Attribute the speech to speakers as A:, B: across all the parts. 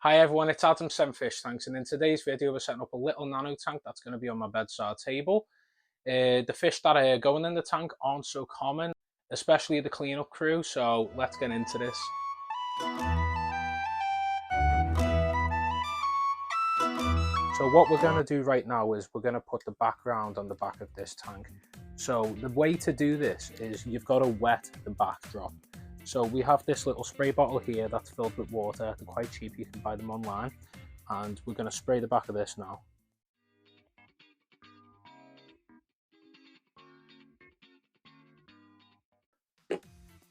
A: Hi everyone, it's Adam 7 Fish Tanks, and in today's video we're setting up a little nano tank that's going to be on my bedside table. The fish that are going in the tank aren't so common, especially the cleanup crew, so let's get into this. So what we're going to do right now is we're going to put the background on the back of this tank. So the way to do this is you've got to wet the backdrop. So we have this little spray bottle here that's filled with water. They're quite cheap, you can buy them online. And we're going to spray the back of this now.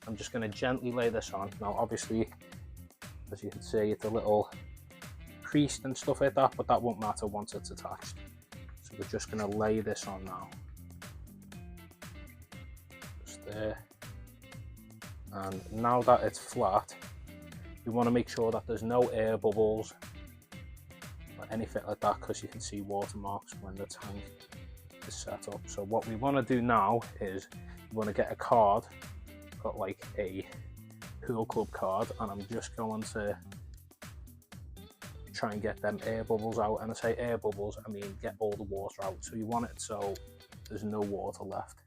A: I'm just going to gently lay this on. Now obviously, as you can see, it's a little creased and stuff like that, but that won't matter once it's attached. So we're just going to lay this on now. Just there. And now that it's flat, you want to make sure that there's no air bubbles or anything like that, because you can see watermarks when the tank is set up. So what we want to do now is we want to get a card, got like a pool club card, and I'm just going to try and get them air bubbles out. And I say air bubbles, I mean get all the water out. So you want it so there's no water left.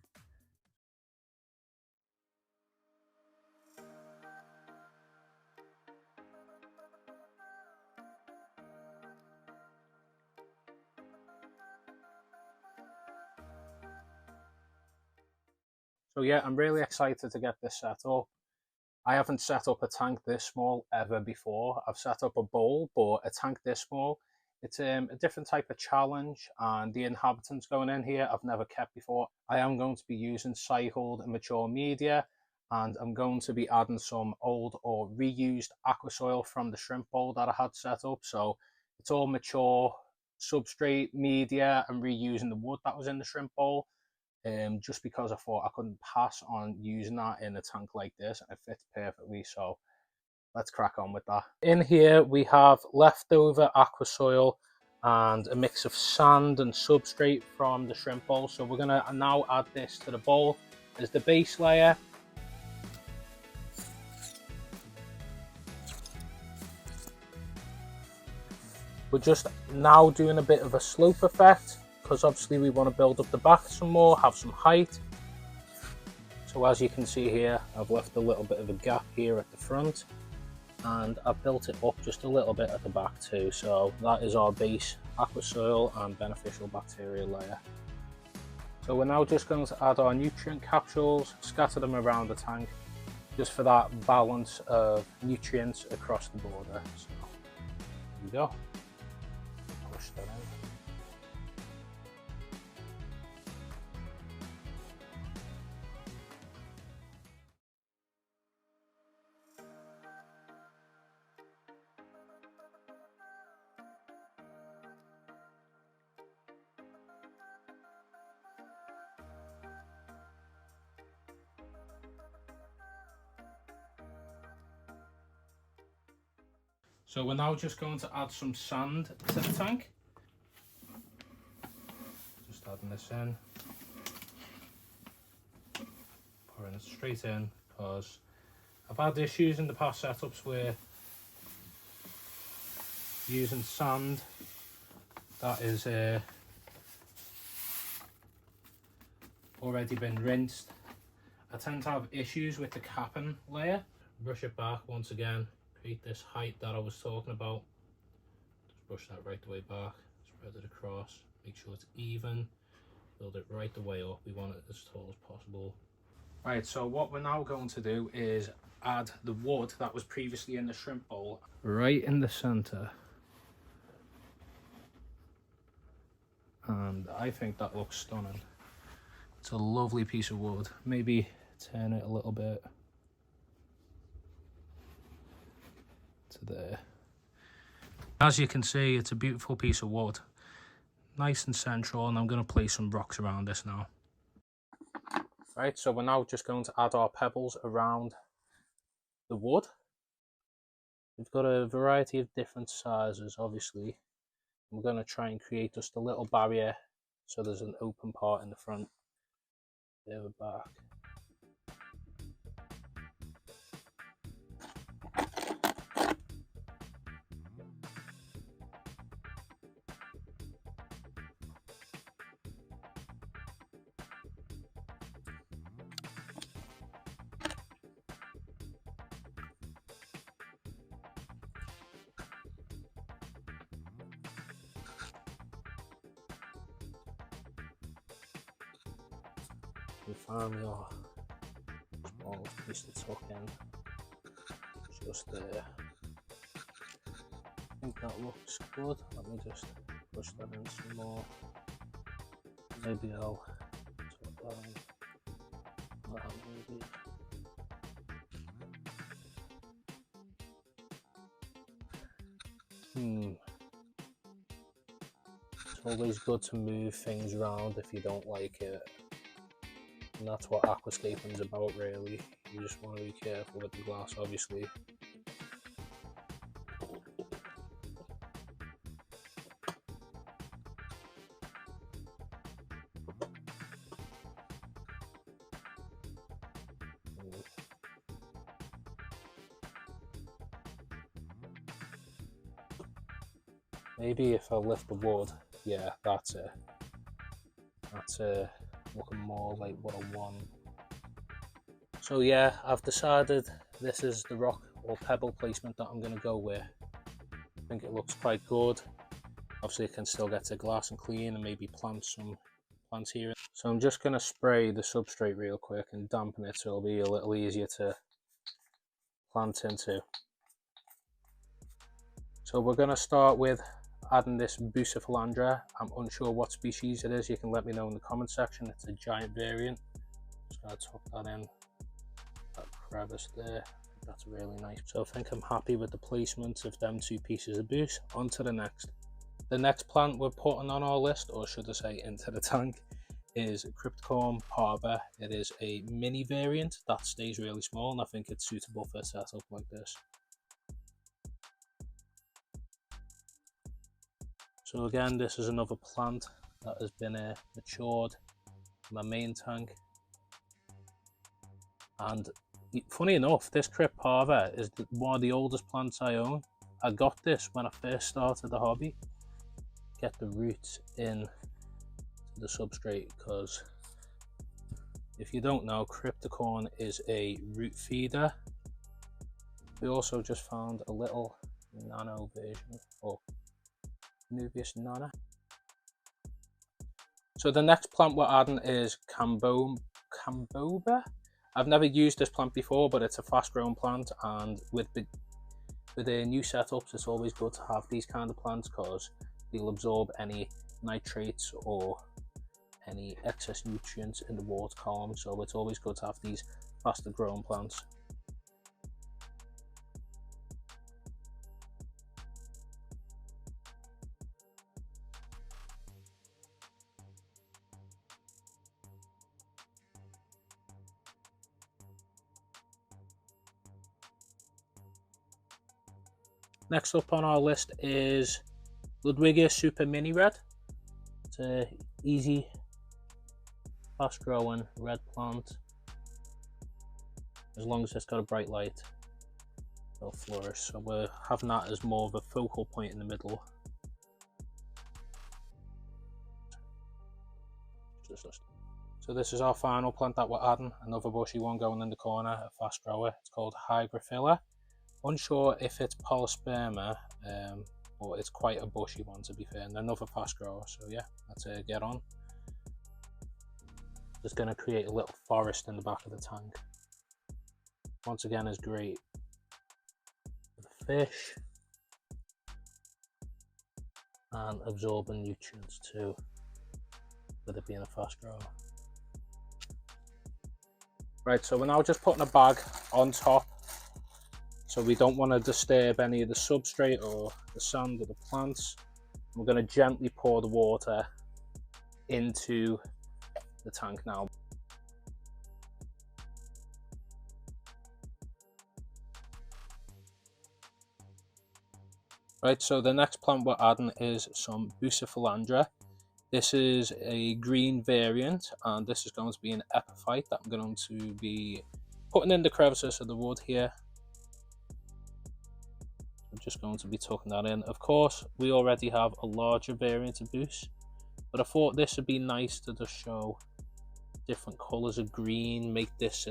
A: So yeah, I'm really excited to get this set up. I haven't set up a tank this small ever before. I've set up a bowl, but a tank this small, it's a different type of challenge, and the inhabitants going in here I've never kept before. I am going to be using cycled and mature media, and I'm going to be adding some old or reused aqua soil from the shrimp bowl that I had set up. So it's all mature substrate media and reusing the wood that was in the shrimp bowl. Just because I thought I couldn't pass on using that in a tank like this, and it fits perfectly. So let's crack on with that. In here we have leftover aqua soil and a mix of sand and substrate from the shrimp bowl. So we're gonna now add this to the bowl as the base layer. We're just now doing a bit of a slope effect, because obviously we want to build up the back some more, have some height. So as you can see here, I've left a little bit of a gap here at the front, and I've built it up just a little bit at the back too. So that is our base aqua soil and beneficial bacteria layer. So we're now just going to add our nutrient capsules, scatter them around the tank, just for that balance of nutrients across the border. So there we go. Push that in. So we're now just going to add some sand to the tank. Just adding this in. Pouring it straight in, because I've had issues in the past setups where using sand that is already been rinsed, I tend to have issues with the capping layer. Brush it back once again. Create this height that I was talking about. Just brush that right the way back, spread it across, make sure it's even, build it right the way up. We want it as tall as possible. Right, so what we're now going to do is add the wood that was previously in the shrimp bowl right in the center. And I think that looks stunning. It's a lovely piece of wood. Maybe turn it a little bit to there. As you can see, it's a beautiful piece of wood, nice and central, and I'm going to place some rocks around this now. Right, so we're now just going to add our pebbles around the wood. We've got a variety of different sizes, obviously. We're going to try and create just a little barrier so there's an open part in the front, there the back. can find your small piece to tuck in just there. I think that looks good. Let me just push that in some more. Maybe I'll tuck that in. Maybe. It's always good to move things around if you don't like it. And that's what aquascaping is about, really. You just want to be careful with the glass, obviously. Maybe if I lift the wood, yeah, that's it. That's looking more like what I want. So yeah, I've decided this is the rock or pebble placement that I'm going to go with. I think it looks quite good. Obviously, it can still get to glass and clean, and maybe plant some plants here. So I'm just going to spray the substrate real quick and dampen it so it'll be a little easier to plant into. So we're going to start with adding this Bucephalandra. I'm unsure what species it is. You can let me know in the comment section. It's a giant variant. Just going to tuck that in, that crevice there. That's really nice. So I think I'm happy with the placement of them two pieces of Buce. On to the next. The next plant we're putting on our list, or should I say into the tank, is Cryptocorm parva. It is a mini variant that stays really small, and I think it's suitable for a setup like this. So again, this is another plant that has been matured in my main tank. And funny enough, this Crypt parva is one of the oldest plants I own. I got this when I first started the hobby. Get the roots in the substrate, because if you don't know, Cryptocorm is a root feeder. We also just found a little nano version, or Nubius nana. So the next plant we're adding is Camboba. I've never used this plant before, but it's a fast growing plant, and with the new setups, it's always good to have these kind of plants because they'll absorb any nitrates or any excess nutrients in the water column. So it's always good to have these faster growing plants. Next up on our list is Ludwigia Super Mini Red. It's a easy, fast growing red plant. As long as it's got a bright light, it'll flourish. So we're having that as more of a focal point in the middle. So this is our final plant that we're adding, another bushy one going in the corner, a fast grower. It's called Hygrophila. Unsure if it's Polysperma, but it's quite a bushy one to be fair, and another fast grower. So yeah, let's get on. Just going to create a little forest in the back of the tank. Once again, is great for the fish and absorbing nutrients too, with it being a fast grower. Right, so we're now just putting a bag on top, so we don't want to disturb any of the substrate or the sand of the plants. We're going to gently pour the water into the tank now. Right, so the next plant we're adding is some Bucephalandra. This is a green variant, and this is going to be an epiphyte that I'm going to be putting in the crevices of the wood here. I'm just going to be tucking that in. Of course, we already have a larger variant of Buce, but I thought this would be nice to just show different colours of green, make this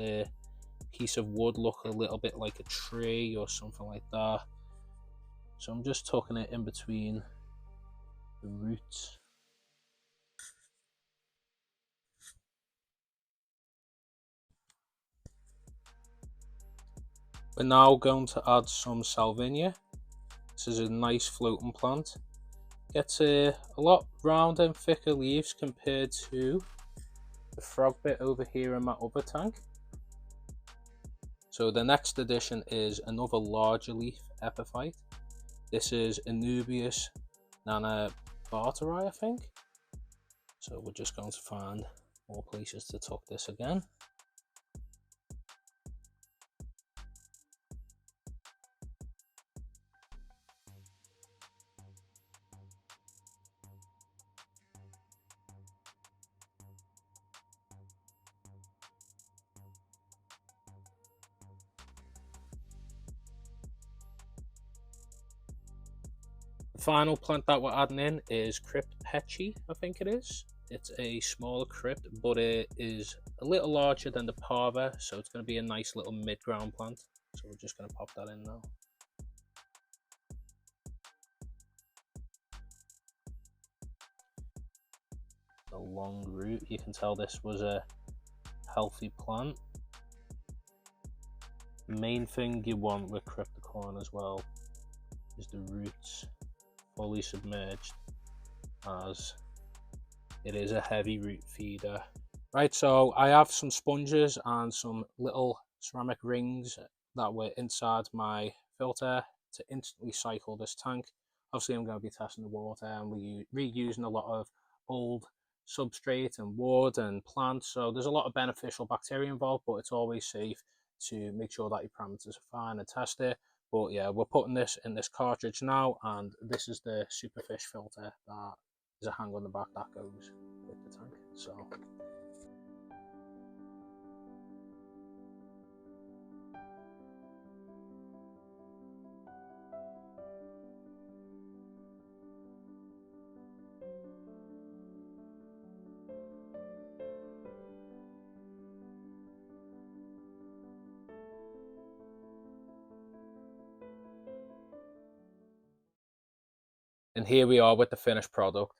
A: piece of wood look a little bit like a tree or something like that. So I'm just tucking it in between the roots. We're now going to add some salvinia. This is a nice floating plant. Gets a lot rounder and thicker leaves compared to the frog bit over here in my other tank. So the next addition is another larger leaf epiphyte. This is Anubias Nano Aquarium, I think. So we're just going to find more places to tuck this again. The final plant that we're adding in is Crypt Petchy, I think it is. It's a smaller crypt, but it is a little larger than the parva, so it's going to be a nice little mid-ground plant. So we're just going to pop that in now. A long root, you can tell this was a healthy plant. The main thing you want with cryptocorn as well is the roots fully submerged, as it is a heavy root feeder. Right, so I have some sponges and some little ceramic rings that were inside my filter to instantly cycle this tank. Obviously I'm going to be testing the water and reusing a lot of old substrate and wood and plants, so there's a lot of beneficial bacteria involved, but it's always safe to make sure that your parameters are fine and test it. But yeah, we're putting this in this cartridge now, and this is the superfish filter that is a hang on the back that goes with the tank. So and here we are with the finished product.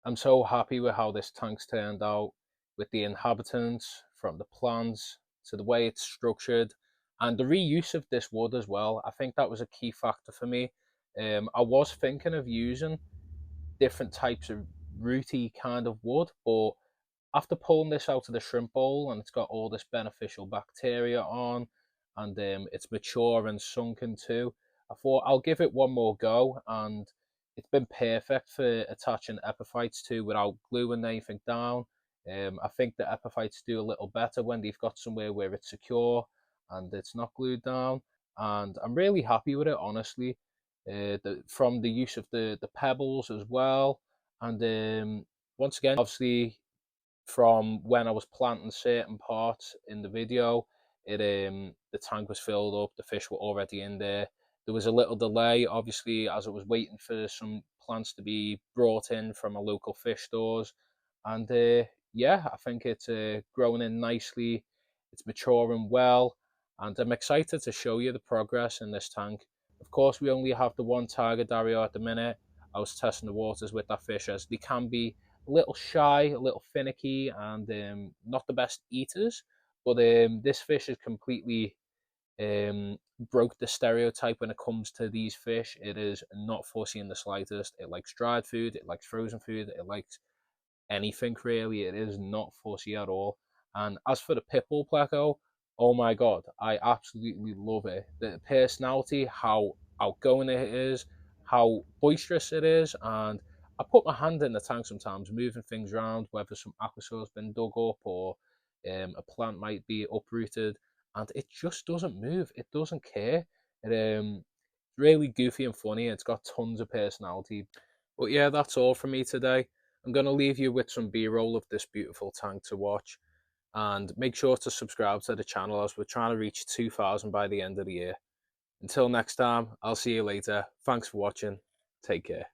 A: I'm so happy with how this tank's turned out, with the inhabitants, from the plants to the way it's structured, and the reuse of this wood as well. I think that was a key factor for me. I was thinking of using different types of rooty kind of wood, but after pulling this out of the shrimp bowl and it's got all this beneficial bacteria on, and it's mature and sunken too, I thought I'll give it one more go, and it's been perfect for attaching epiphytes to without gluing anything down. I think the epiphytes do a little better when they've got somewhere where it's secure and it's not glued down, and I'm really happy with it, honestly. From the use of the pebbles as well, and once again, obviously, from when I was planting certain parts in the video, the tank was filled up, the fish were already in there. There was a little delay, obviously, as I was waiting for some plants to be brought in from a local fish stores. And yeah, I think it's growing in nicely. It's maturing well, and I'm excited to show you the progress in this tank. Of course, we only have the one tiger Dario at the minute. I was testing the waters with that fish, as they can be a little shy, a little finicky, and not the best eaters. But this fish is completely broke the stereotype when it comes to these fish. It is not fussy in the slightest. It likes dried food, it likes frozen food, it likes anything really. It is not fussy at all. And as for the pitbull pleco, oh my god, I absolutely love it. The personality, how outgoing it is, how boisterous it is, and I put my hand in the tank sometimes, moving things around, whether some aquasour's been dug up or a plant might be uprooted, and it just doesn't move. It doesn't care. It's really goofy and funny. It's got tons of personality. But yeah, that's all from me today. I'm going to leave you with some B-roll of this beautiful tank to watch, and make sure to subscribe to the channel, as we're trying to reach 2,000 by the end of the year. Until next time, I'll see you later. Thanks for watching. Take care.